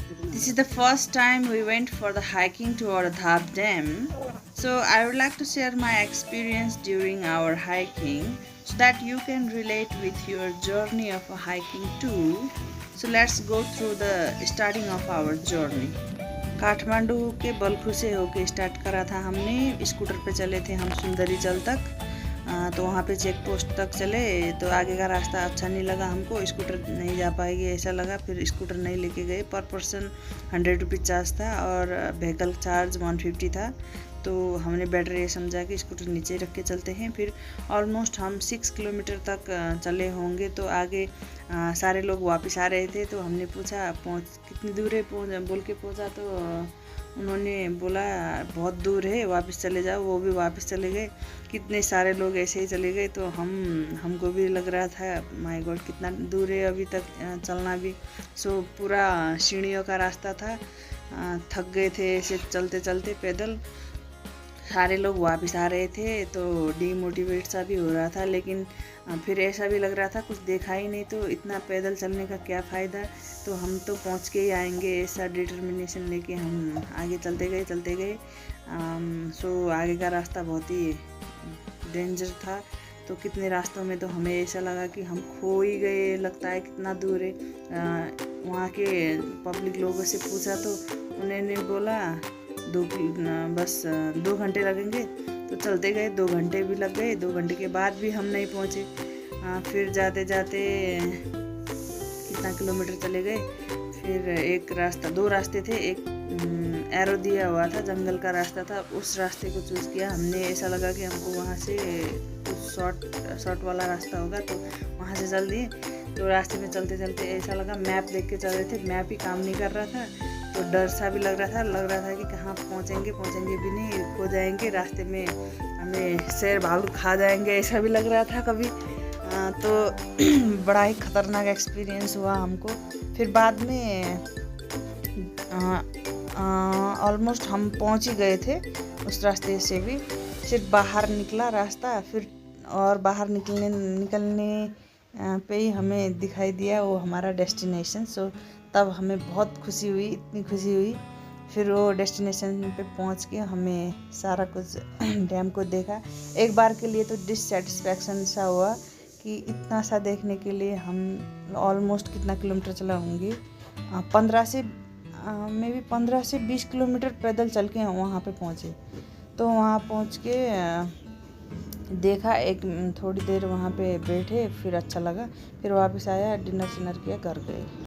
This is the first time we went for the hiking to our Dhab Dam. So I would like to share my experience during our hiking so that you can relate with your journey of a hiking too. So let's go through the starting of our journey. Kathmandu के बलखू से होके start करा था हमने। Scooter पे चले थे हम सुंदरी जल तक। तो वहाँ पे चेक पोस्ट तक चले तो आगे का रास्ता अच्छा नहीं लगा हमको, स्कूटर नहीं जा पाएगी ऐसा लगा। फिर स्कूटर नहीं लेके गए। पर पर्सन 100 रुपीज़ चार्ज था और व्हीकल चार्ज 150 था। तो हमने बेटर ये समझा कि स्कूटर नीचे रख के चलते हैं। फिर ऑलमोस्ट हम 6 किलोमीटर तक चले होंगे। तो आगे सारे लोग वापस आ रहे थे। तो हमने पूछा पहुँच कितनी दूर है, बोल के पहुँचा। तो उन्होंने बोला बहुत दूर है, वापस चले जाओ। वो भी वापस चले गए। कितने सारे लोग ऐसे ही चले गए। तो हमको भी लग रहा था माय गॉड कितना दूर है अभी तक चलना भी। सो पूरा सीढ़ियों का रास्ता था। थक गए थे ऐसे चलते चलते पैदल। सारे लोग वापस आ रहे थे तो डीमोटिवेट सा भी हो रहा था। लेकिन फिर ऐसा भी लग रहा था कुछ देखा ही नहीं तो इतना पैदल चलने का क्या फ़ायदा। तो हम तो पहुंच के ही आएंगे ऐसा डिटर्मिनेशन लेके हम आगे चलते गए। सो आगे का रास्ता बहुत ही डेंजर था। तो कितने रास्तों में तो हमें ऐसा लगा कि हम खो ही गए, लगता है कितना दूर है। वहाँ के पब्लिक लोगों से पूछा तो उन्होंने बोला बस 2 घंटे लगेंगे। तो चलते गए 2 घंटे भी लग गए। 2 घंटे के बाद भी हम नहीं पहुँचे। फिर जाते जाते कितना किलोमीटर चले गए। फिर एक रास्ता, 2 रास्ते थे। एक एरो दिया हुआ था, जंगल का रास्ता था, उस रास्ते को चूज़ किया हमने। ऐसा लगा कि हमको वहाँ से कुछ शॉर्ट वाला रास्ता होगा तो वहाँ से चल दिए। तो रास्ते में चलते चलते ऐसा लगा, मैप देख के चल रहे थे, मैप ही काम नहीं कर रहा था। तो डर सा भी लग रहा था कि कहाँ पहुँचेंगे भी नहीं, खो जाएंगे रास्ते में, हमें शेर भालू खा जाएंगे ऐसा भी लग रहा था कभी। तो बड़ा ही ख़तरनाक एक्सपीरियंस हुआ हमको। फिर बाद में ऑलमोस्ट हम पहुँच ही गए थे उस रास्ते से भी। सिर्फ बाहर निकला रास्ता, फिर और बाहर निकलने पे ही हमें दिखाई दिया वो हमारा डेस्टिनेशन। सो तब हमें बहुत खुशी हुई, इतनी खुशी हुई। फिर वो डेस्टिनेशन पे पहुंच के हमें सारा कुछ डैम को देखा। एक बार के लिए तो डिससेटिस्फैक्शन सा हुआ कि इतना सा देखने के लिए हम ऑलमोस्ट कितना किलोमीटर चला होंगे, 15 से 20 किलोमीटर पैदल चल के वहाँ पे पहुँचे। तो वहाँ पहुँच के देखा, एक थोड़ी देर वहाँ पे बैठे, फिर अच्छा लगा। फिर वापस आया, डिनर किया, घर गए।